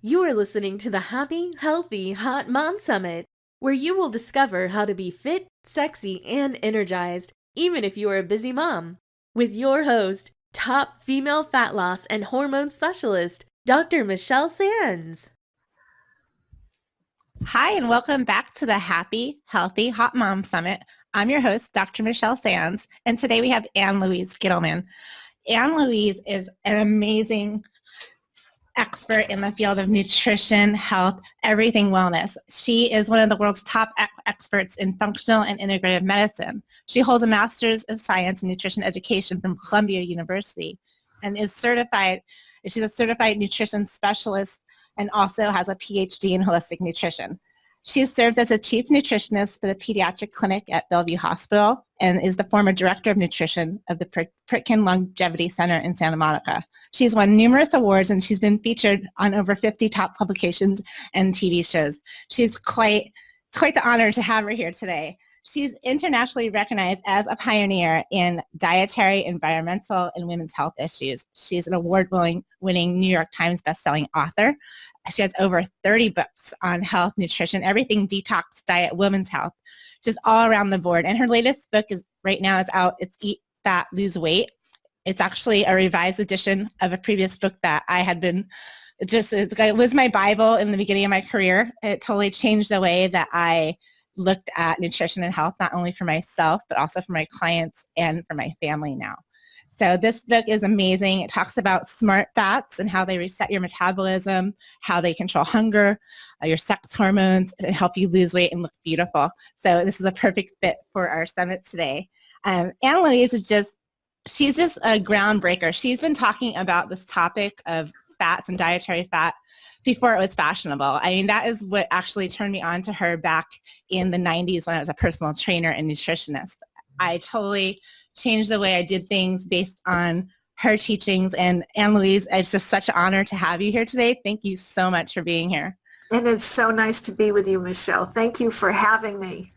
You are listening to the Happy, Healthy, Hot Mom Summit, where you will discover how to be fit, sexy, and energized, even if you are a busy mom. With your host, top female fat loss and hormone specialist, Dr. Michelle Sands. Hi, and welcome back to the Happy, Healthy, Hot Mom Summit. I'm your host, Dr. Michelle Sands, and today we have Louise Gittleman. Louise is an amazing expert in the field of nutrition, health, everything wellness. She is one of the world's top experts in functional and integrative medicine. She holds a Master's of Science in Nutrition Education from Columbia University and is certified. She's a certified nutrition specialist and also has a PhD in holistic nutrition. She has served as a chief nutritionist for the pediatric clinic at Bellevue Hospital and is the former director of nutrition of the Pritkin Longevity Center in Santa Monica. She's won numerous awards and she's been featured on over 50 top publications and TV shows. She's quite the honor to have her here today. She's internationally recognized as a pioneer in dietary, environmental, and women's health issues. She's an award-winning New York Times bestselling author. She has over 30 books on health, nutrition, everything detox, diet, women's health, just all around the board. And her latest book is right now is out. It's Eat Fat, Lose Weight. It's actually a revised edition of a previous book that I had been it was my Bible in the beginning of my career. It totally changed the way that I looked at nutrition and health, not only for myself, but also for my clients and for my family now. So this book is amazing. It talks about smart fats and how they reset your metabolism, how they control hunger, your sex hormones, and help you lose weight and look beautiful. So this is a perfect fit for our summit today. Louise she's just a groundbreaker. She's been talking about this topic of fats and dietary fat before it was fashionable. I mean, that is what actually turned me on to her back in the 90s when I was a personal trainer and nutritionist. I totally changed the way I did things based on her teachings. And Louise, it's just such an honor to have you here today. Thank you so much for being here. And it's so nice to be with you, Michelle. Thank you for having me.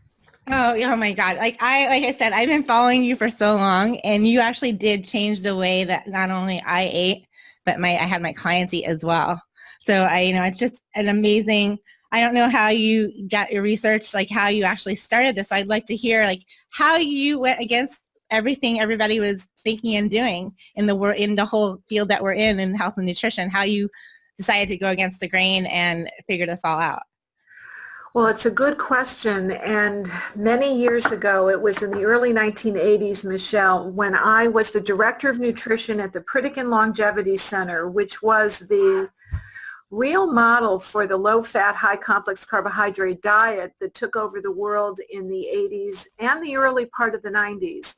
Oh my God. Like I said, I've been following you for so long, and you actually did change the way that not only I ate, but I had my clients eat as well. So it's just an amazing, I don't know how you got your research, like how you actually started this. I'd like to hear like how you went against everything everybody was thinking and doing in the whole field that we're in health and nutrition, how you decided to go against the grain and figure this all out. Well, it's a good question. And many years ago, it was in the early 1980s, Michelle, when I was the director of nutrition at the Pritkin Longevity Center, which was the real model for the low-fat, high-complex carbohydrate diet that took over the world in the 80s and the early part of the 90s.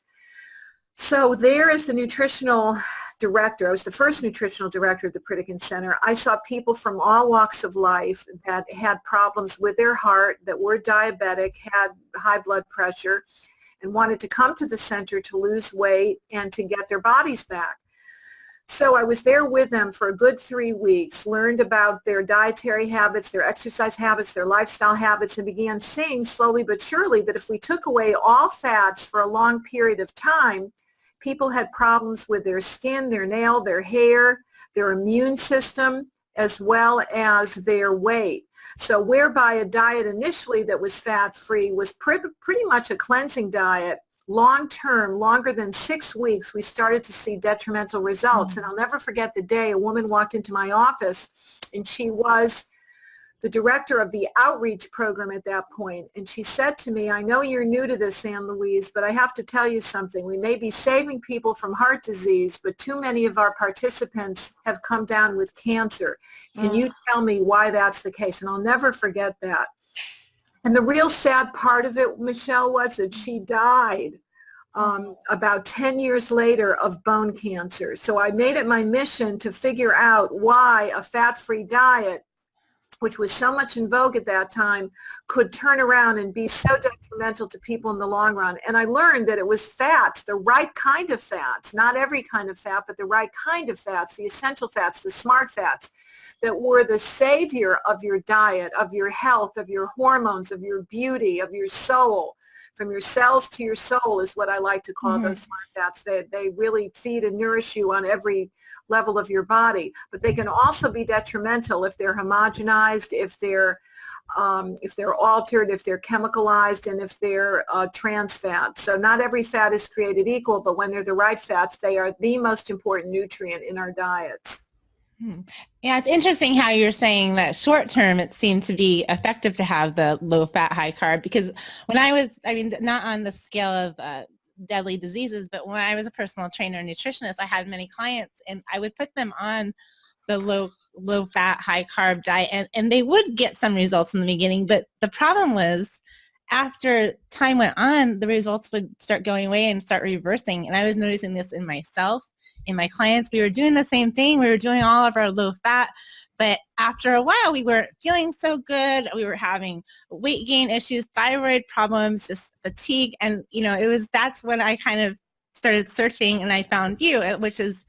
So there as the nutritional director, I was the first nutritional director at the Pritkin Center. I saw people from all walks of life that had problems with their heart, that were diabetic, had high blood pressure, and wanted to come to the center to lose weight and to get their bodies back. So I was there with them for a good 3 weeks, learned about their dietary habits, their exercise habits, their lifestyle habits, and began seeing slowly but surely that if we took away all fats for a long period of time, people had problems with their skin, their nail, their hair, their immune system, as well as their weight. So whereby a diet initially that was fat-free was pretty much a cleansing diet, long-term, longer than 6 weeks, we started to see detrimental results. And I'll never forget the day a woman walked into my office, and she was the director of the outreach program at that point. And she said to me, "I know you're new to this, Louise, but I have to tell you something. We may be saving people from heart disease, but too many of our participants have come down with cancer. Can you tell me why that's the case?" And I'll never forget that. And the real sad part of it, Michelle, was that she died about 10 years later of bone cancer. So I made it my mission to figure out why a fat-free diet which was so much in vogue at that time, could turn around and be so detrimental to people in the long run. And I learned that it was fats, the right kind of fats, not every kind of fat, but the right kind of fats, the essential fats, the smart fats, that were the savior of your diet, of your health, of your hormones, of your beauty, of your soul. From your cells to your soul is what I like to call those smart fats. They really feed and nourish you on every level of your body, but they can also be detrimental if they're homogenized, if they're altered, if they're chemicalized, and if they're trans fats. So not every fat is created equal, but when they're the right fats, they are the most important nutrient in our diets. Yeah, it's interesting how you're saying that short term it seemed to be effective to have the low fat, high carb, because when not on the scale of deadly diseases, but when I was a personal trainer and nutritionist, I had many clients and I would put them on the low fat, high carb diet and they would get some results in the beginning. But the problem was after time went on, the results would start going away and start reversing. And I was noticing this in myself. In my clients, we were doing the same thing. We were doing all of our low fat, but after a while, we weren't feeling so good. We were having weight gain issues, thyroid problems, just fatigue. And, that's when I kind of started searching and I found you, which is,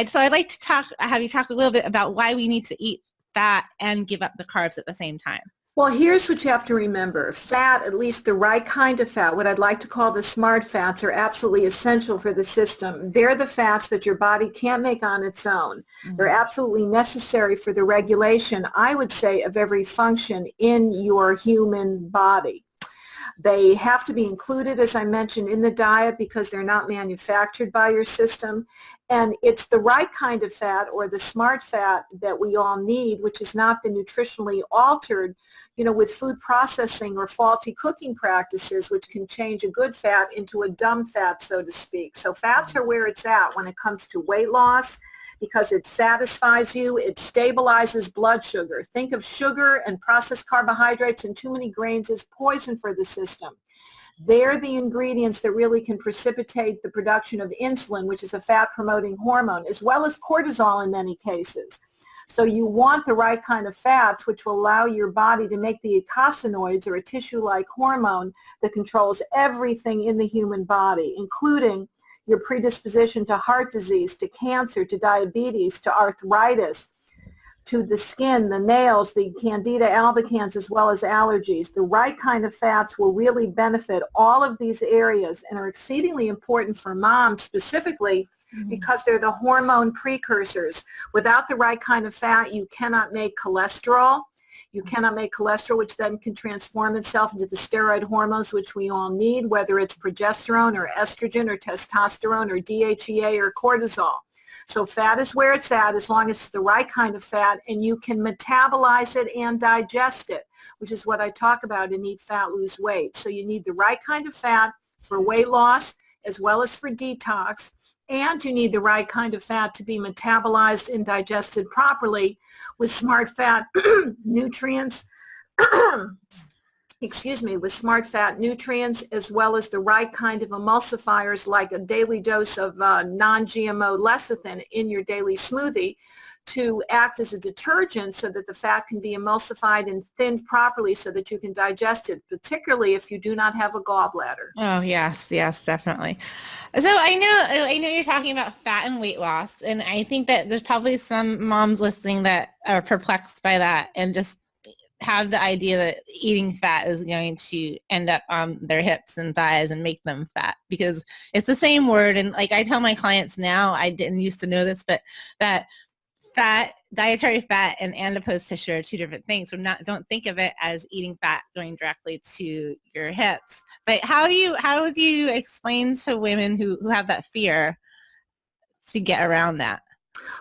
so I'd like to have you talk a little bit about why we need to eat fat and give up the carbs at the same time. Well, here's what you have to remember. Fat, at least the right kind of fat, what I'd like to call the smart fats, are absolutely essential for the system. They're the fats that your body can't make on its own. They're absolutely necessary for the regulation, I would say, of every function in your human body. They have to be included, as I mentioned, in the diet because they're not manufactured by your system. And it's the right kind of fat, or the smart fat, that we all need, which has not been nutritionally altered, with food processing or faulty cooking practices, which can change a good fat into a dumb fat, so to speak. So fats are where it's at when it comes to weight loss, because it satisfies you, it stabilizes blood sugar. Think of sugar and processed carbohydrates and too many grains as poison for the system. They're the ingredients that really can precipitate the production of insulin, which is a fat-promoting hormone, as well as cortisol in many cases. So you want the right kind of fats, which will allow your body to make the eicosanoids, or a tissue-like hormone that controls everything in the human body, including your predisposition to heart disease, to cancer, to diabetes, to arthritis, to the skin, the nails, the candida albicans, as well as allergies. The right kind of fats will really benefit all of these areas and are exceedingly important for moms specifically because they're the hormone precursors. Without the right kind of fat, you cannot make cholesterol. You cannot make cholesterol, which then can transform itself into the steroid hormones, which we all need, whether it's progesterone or estrogen or testosterone or DHEA or cortisol. So fat is where it's at as long as it's the right kind of fat, and you can metabolize it and digest it, which is what I talk about in Eat Fat, Lose Weight. So you need the right kind of fat for weight loss as well as for detox, and you need the right kind of fat to be metabolized and digested properly with smart fat nutrients, with smart fat nutrients, as well as the right kind of emulsifiers like a daily dose of non-GMO lecithin in your daily smoothie to act as a detergent so that the fat can be emulsified and thinned properly so that you can digest it, particularly if you do not have a gallbladder. Oh, yes, definitely. So I know you're talking about fat and weight loss, and I think that there's probably some moms listening that are perplexed by that and just have the idea that eating fat is going to end up on their hips and thighs and make them fat, because it's the same word. And like I tell my clients now, I didn't used to know this, but that fat, dietary fat, and adipose tissue are two different things. So don't think of it as eating fat going directly to your hips. But how do you explain to women who have that fear to get around that?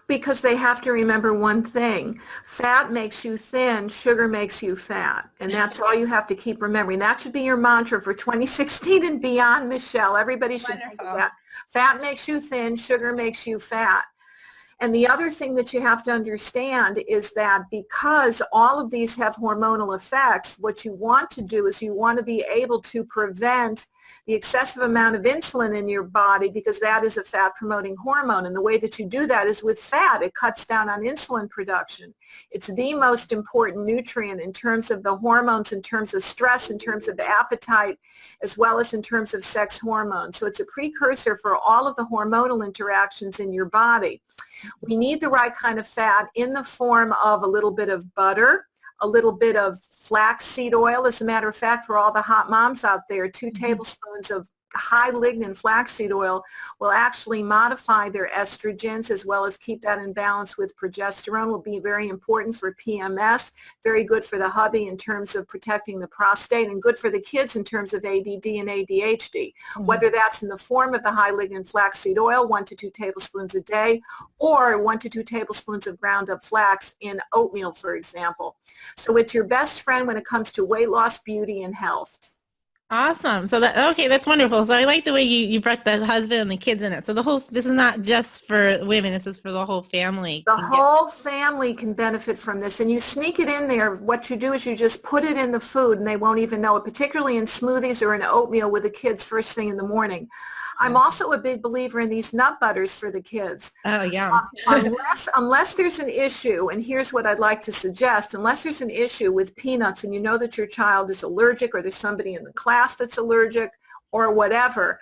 Because they have to remember one thing. Fat makes you thin, sugar makes you fat. And that's all you have to keep remembering. That should be your mantra for 2016 and beyond, Michelle. Everybody should think of that. Fat makes you thin, sugar makes you fat. And the other thing that you have to understand is that because all of these have hormonal effects, what you want to do is you want to be able to prevent the excessive amount of insulin in your body, because that is a fat-promoting hormone. And the way that you do that is with fat. It cuts down on insulin production. It's the most important nutrient in terms of the hormones, in terms of stress, in terms of appetite, as well as in terms of sex hormones. So it's a precursor for all of the hormonal interactions in your body. We need the right kind of fat in the form of a little bit of butter, a little bit of flaxseed oil. As a matter of fact, for all the hot moms out there, 2 tablespoons of high lignin flaxseed oil will actually modify their estrogens, as well as keep that in balance with progesterone. Will be very important for PMS, very good for the hubby in terms of protecting the prostate, and good for the kids in terms of ADD and ADHD. Whether that's in the form of the high lignin flaxseed oil, 1 to 2 tablespoons a day, or 1 to 2 tablespoons of ground up flax in oatmeal, for example. So it's your best friend when it comes to weight loss, beauty, and health. Awesome. So that's wonderful. So I like the way you brought the husband and the kids in it. So this is not just for women, this is for the whole family. The whole family can benefit from this, and you sneak it in there. What you do is you just put it in the food and they won't even know it, particularly in smoothies or in oatmeal with the kids first thing in the morning. I'm also a big believer in these nut butters for the kids. Oh, yeah. Unless there's an issue, and here's what I'd like to suggest, unless there's an issue with peanuts and you know that your child is allergic, or there's somebody in the class that's allergic or whatever,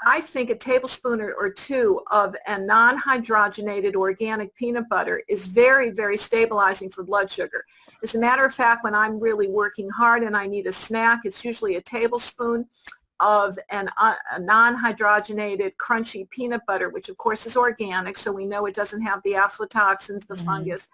I think a tablespoon or 2 of a non-hydrogenated organic peanut butter is very, very stabilizing for blood sugar. As a matter of fact, when I'm really working hard and I need a snack, it's usually a tablespoon of a non-hydrogenated crunchy peanut butter, which of course is organic, so we know it doesn't have the aflatoxins, the fungus.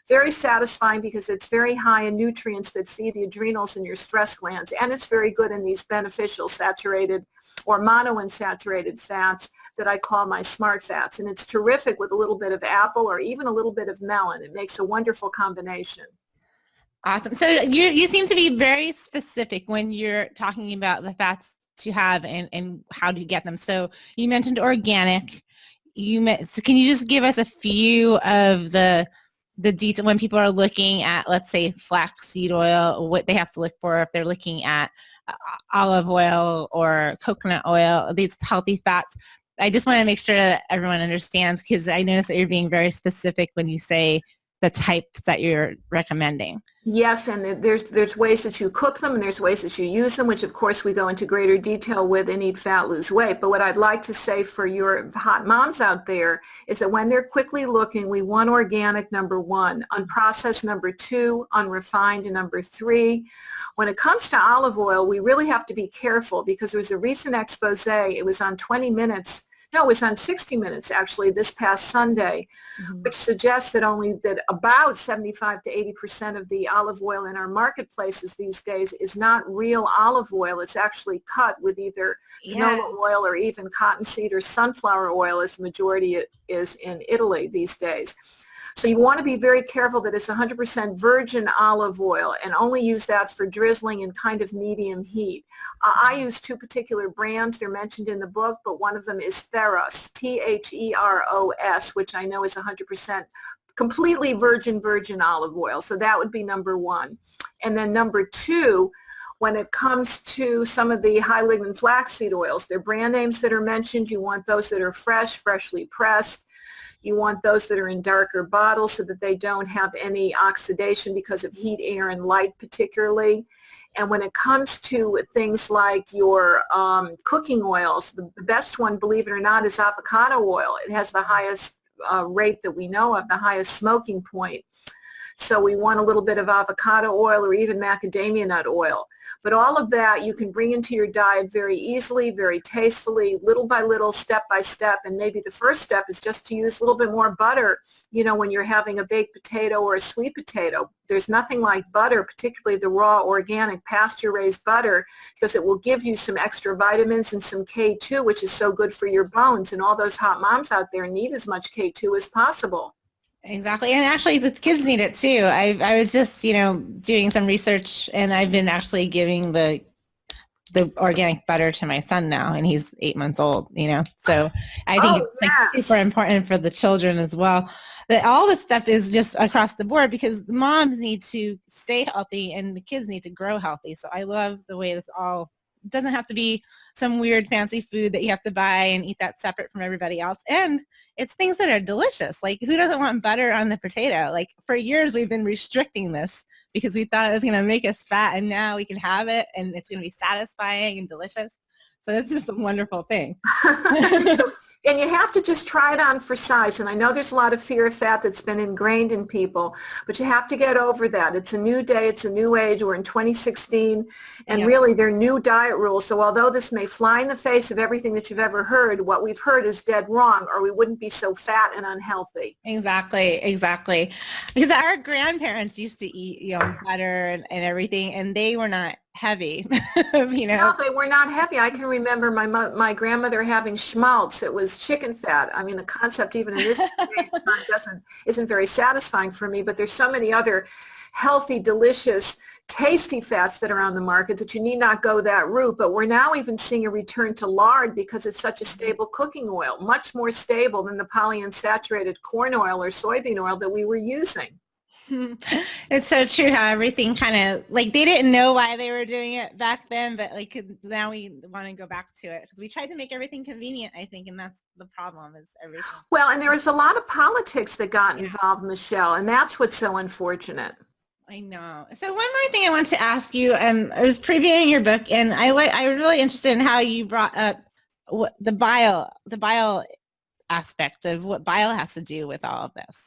Very satisfying because it's very high in nutrients that feed the adrenals and your stress glands, and it's very good in these beneficial saturated or monounsaturated fats that I call my smart fats, and it's terrific with a little bit of apple or even a little bit of melon. It makes a wonderful combination. Awesome. So you seem to be very specific when you're talking about the fats to have and how to get them. So you mentioned organic. So can you just give us a few of the detail when people are looking at, let's say, flaxseed oil, what they have to look for if they're looking at olive oil or coconut oil, these healthy fats? I just want to make sure that everyone understands, because I notice that you're being very specific when you say the types that you're recommending. Yes, and there's ways that you cook them and there's ways that you use them, which of course we go into greater detail with in Eat Fat, Lose Weight. But what I'd like to say for your hot moms out there is that when they're quickly looking, we want organic, number 1, unprocessed, number 2, unrefined, and number 3. When it comes to olive oil, we really have to be careful, because there was a recent expose, it was on 20 Minutes. No, it was on 60 Minutes actually this past Sunday, which suggests that about 75 to 80% of the olive oil in our marketplaces these days is not real olive oil. It's actually cut with either canola oil or even cottonseed or sunflower oil, as the majority is in Italy these days. So you want to be very careful that it's 100% virgin olive oil, and only use that for drizzling in kind of medium heat. I use 2 particular brands. They're mentioned in the book, but one of them is Theros, Theros, which I know is 100% completely virgin olive oil. So that would be number 1. And then number 2, when it comes to some of the high lignin flaxseed oils, they're brand names that are mentioned. You want those that are fresh, freshly pressed. You want those that are in darker bottles so that they don't have any oxidation because of heat, air, and light particularly. And when it comes to things like your cooking oils, the best one, believe it or not, is avocado oil. It has the highest rate that we know of, the highest smoking point. So we want a little bit of avocado oil or even macadamia nut oil. But all of that you can bring into your diet very easily, very tastefully, little by little, step by step. And maybe the first step is just to use a little bit more butter, when you're having a baked potato or a sweet potato. There's nothing like butter, particularly the raw, organic, pasture-raised butter, because it will give you some extra vitamins and some K2, which is so good for your bones. And all those hot moms out there need as much K2 as possible. Exactly. And actually the kids need it too. I was just, doing some research, and I've been actually giving the the organic butter to my son now, and he's 8 months old, So I think Oh, it's like yes. super important for the children as well. That all this stuff is just across the board because the moms need to stay healthy and the kids need to grow healthy. So I love the way this all it doesn't have to be some weird fancy food that you have to buy and eat that separate from everybody else. And it's things that are delicious. Like who doesn't want butter on the potato? Like for years we've been restricting this because we thought it was going to make us fat, and now we can have it and it's going to be satisfying and delicious. So it's just a wonderful thing. And you have to just try it on for size. And I know there's a lot of fear of fat that's been ingrained in people, but you have to get over that. It's a new day. It's a new age. We're in 2016, and really they're new diet rules. So although this may fly in the face of everything that you've ever heard, what we've heard is dead wrong, or we wouldn't be so fat and unhealthy. Exactly. Because our grandparents used to eat, butter and everything, and they were not heavy. No, they were not heavy. I can remember my grandmother having schmaltz. It was chicken fat. I mean, the concept even in this time isn't very satisfying for me, but there's so many other healthy, delicious, tasty fats that are on the market that you need not go that route. But we're now even seeing a return to lard because it's such a stable cooking oil, much more stable than the polyunsaturated corn oil or soybean oil that we were using. It's so true how everything kind of like they didn't know why they were doing it back then, but like now we want to go back to it because we tried to make everything convenient, I think, and that's the problem is everything. Well, and there was a lot of politics that got involved, Michelle, and that's what's so unfortunate. I know. So one more thing I want to ask you, I was previewing your book, and I was really interested in how you brought up what the bio aspect of what bile has to do with all of this.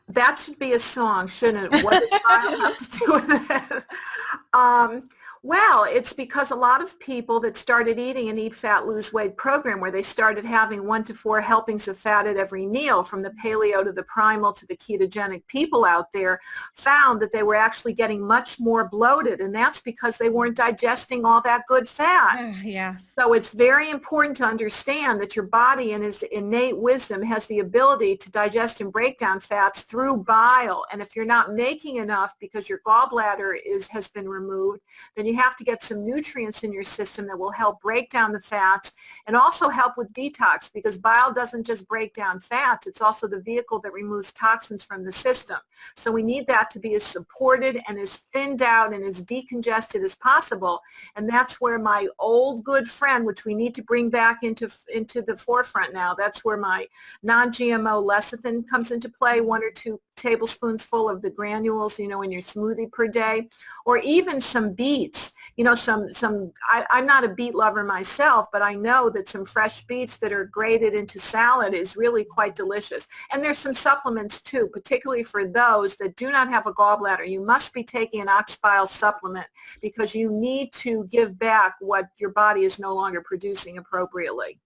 That should be a song, shouldn't it? What does bile have to do with it? Well, it's because a lot of people that started eating an Eat Fat, Lose Weight program where they started having 1 to 4 helpings of fat at every meal, from the paleo to the primal to the ketogenic people out there, found that they were actually getting much more bloated. And that's because they weren't digesting all that good fat. Yeah. So it's very important to understand that your body in its innate wisdom has the ability to digest and break down fats through bile. And if you're not making enough because your gallbladder has been removed, then you have to get some nutrients in your system that will help break down the fats and also help with detox, because bile doesn't just break down fats, it's also the vehicle that removes toxins from the system. So we need that to be as supported and as thinned out and as decongested as possible. And that's where my old good friend, which we need to bring back into the forefront now, that's where my non-GMO lecithin comes into play, 1 or 2 tablespoons full of the granules, in your smoothie per day, or even some beets. I'm not a beet lover myself, but I know that some fresh beets that are grated into salad is really quite delicious. And there's some supplements too, particularly for those that do not have a gallbladder. You must be taking an ox bile supplement because you need to give back what your body is no longer producing appropriately.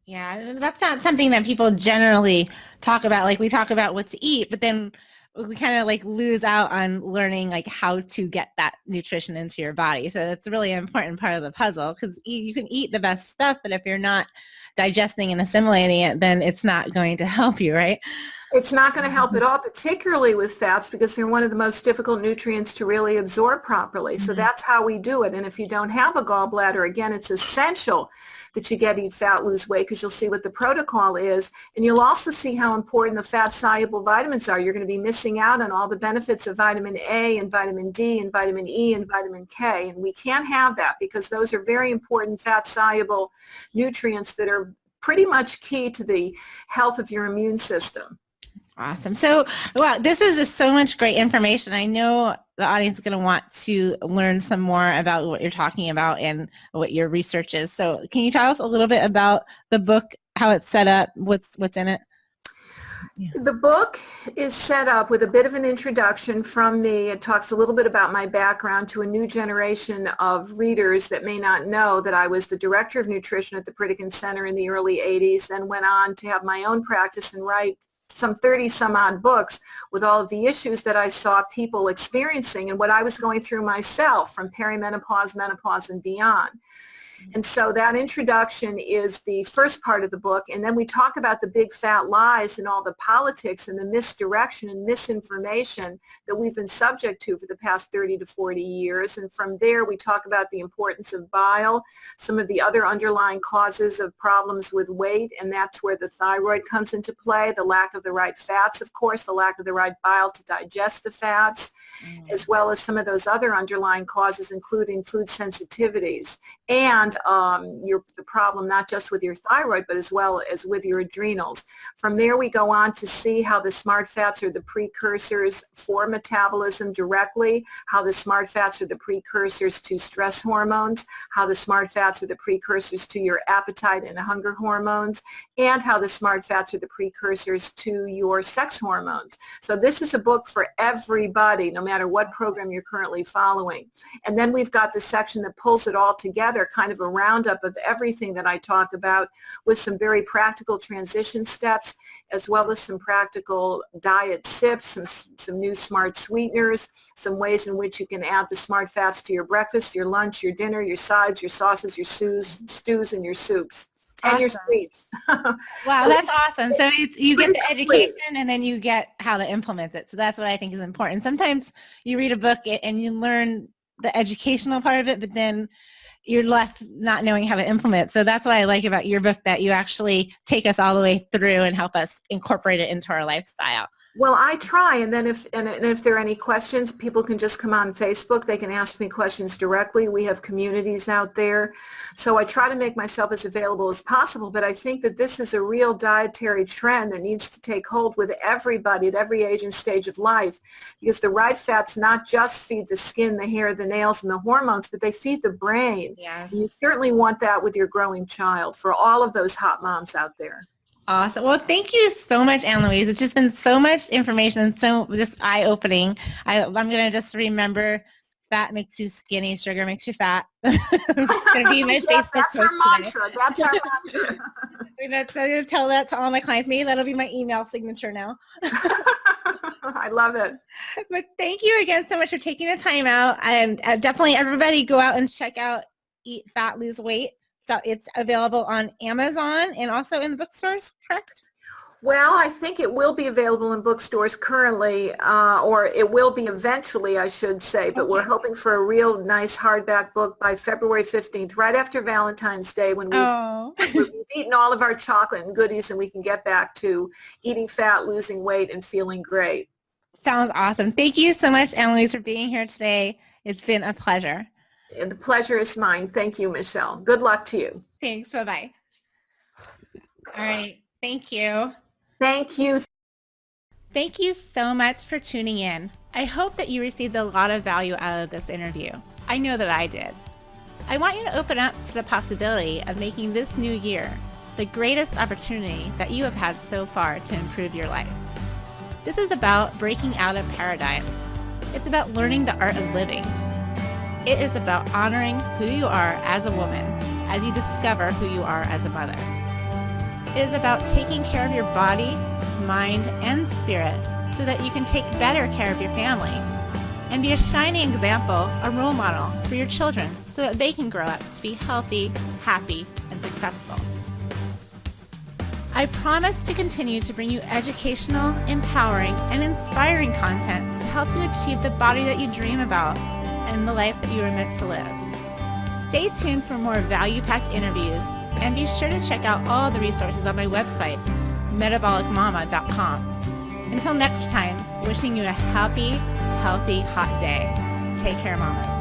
Yeah, that's not something that people generally talk about. Like we talk about what to eat, but then we kind of like lose out on learning like how to get that nutrition into your body. So it's a really important part of the puzzle because you can eat the best stuff, but if you're not digesting and assimilating it, then it's not going to help you, right? It's not going to help at all, particularly with fats, because they're one of the most difficult nutrients to really absorb properly. So that's how we do it. And if you don't have a gallbladder, again, it's essential that you get Eat Fat, Lose Weight, because you'll see what the protocol is. And you'll also see how important the fat-soluble vitamins are. You're going to be missing out on all the benefits of vitamin A and vitamin D and vitamin E and vitamin K. And we can't have that because those are very important fat-soluble nutrients that are pretty much key to the health of your immune system. Awesome. So, well, this is just so much great information. I know the audience is going to want to learn some more about what you're talking about and what your research is. So can you tell us a little bit about the book, how it's set up, what's in it? Yeah. The book is set up with a bit of an introduction from me. It talks a little bit about my background to a new generation of readers that may not know that I was the director of nutrition at the Pritikin Center in the early 80s, then went on to have my own practice and write some 30 some odd books with all of the issues that I saw people experiencing and what I was going through myself from perimenopause, menopause, and beyond. And so that introduction is the first part of the book. And then we talk about the big fat lies and all the politics and the misdirection and misinformation that we've been subject to for the past 30 to 40 years. And from there, we talk about the importance of bile, some of the other underlying causes of problems with weight, and that's where the thyroid comes into play, the lack of the right fats, of course, the lack of the right bile to digest the fats, as well as some of those other underlying causes, including food sensitivities, and the problem not just with your thyroid, but as well as with your adrenals. From there, we go on to see how the smart fats are the precursors for metabolism directly, how the smart fats are the precursors to stress hormones, how the smart fats are the precursors to your appetite and hunger hormones, and how the smart fats are the precursors to your sex hormones. So this is a book for everybody, no matter what program you're currently following. And then we've got the section that pulls it all together, kind of a roundup of everything that I talk about, with some very practical transition steps, as well as some practical diet sips, some new smart sweeteners, some ways in which you can add the smart fats to your breakfast, your lunch, your dinner, your sides, your sauces, your stews, and your soups. And your sweets. Wow, so that's awesome. So you get the education and then you get how to implement it. So that's what I think is important. Sometimes you read a book and you learn the educational part of it, but then you're left not knowing how to implement. So that's what I like about your book, that you actually take us all the way through and help us incorporate it into our lifestyle. Well, I try, and then if there are any questions, people can just come on Facebook. They can ask me questions directly. We have communities out there. So I try to make myself as available as possible, but I think that this is a real dietary trend that needs to take hold with everybody at every age and stage of life, because the right fats not just feed the skin, the hair, the nails, and the hormones, but they feed the brain. Yeah. And you certainly want that with your growing child, for all of those hot moms out there. Awesome. Well, thank you so much, Anne-Louise. It's just been so much information and so just eye-opening. I'm going to just remember, fat makes you skinny, sugar makes you fat. It's going to be my yes, Facebook that's our mantra. Today. That's our mantra. I'm going to tell that to all my clients. Maybe that'll be my email signature now. I love it. But thank you again so much for taking the time out. And definitely everybody go out and check out Eat Fat, Lose Weight. So it's available on Amazon and also in the bookstores, correct? Well, I think it will be available in bookstores currently, or it will be eventually, I should say, but we're hoping for a real nice hardback book by February 15th, right after Valentine's Day, when we've eaten all of our chocolate and goodies and we can get back to eating fat, losing weight, and feeling great. Sounds awesome. Thank you so much, Anne-Louise, for being here today. It's been a pleasure. And the pleasure is mine. Thank you, Michelle. Good luck to you. Thanks. Bye-bye. All right. Thank you. Thank you. Thank you so much for tuning in. I hope that you received a lot of value out of this interview. I know that I did. I want you to open up to the possibility of making this new year the greatest opportunity that you have had so far to improve your life. This is about breaking out of paradigms. It's about learning the art of living. It is about honoring who you are as a woman as you discover who you are as a mother. It is about taking care of your body, mind, and spirit so that you can take better care of your family and be a shining example, a role model for your children so that they can grow up to be healthy, happy, and successful. I promise to continue to bring you educational, empowering, and inspiring content to help you achieve the body that you dream about and the life that you are meant to live. Stay tuned for more value-packed interviews, and be sure to check out all the resources on my website, metabolicmama.com. Until next time, wishing you a happy, healthy, hot day. Take care, mamas.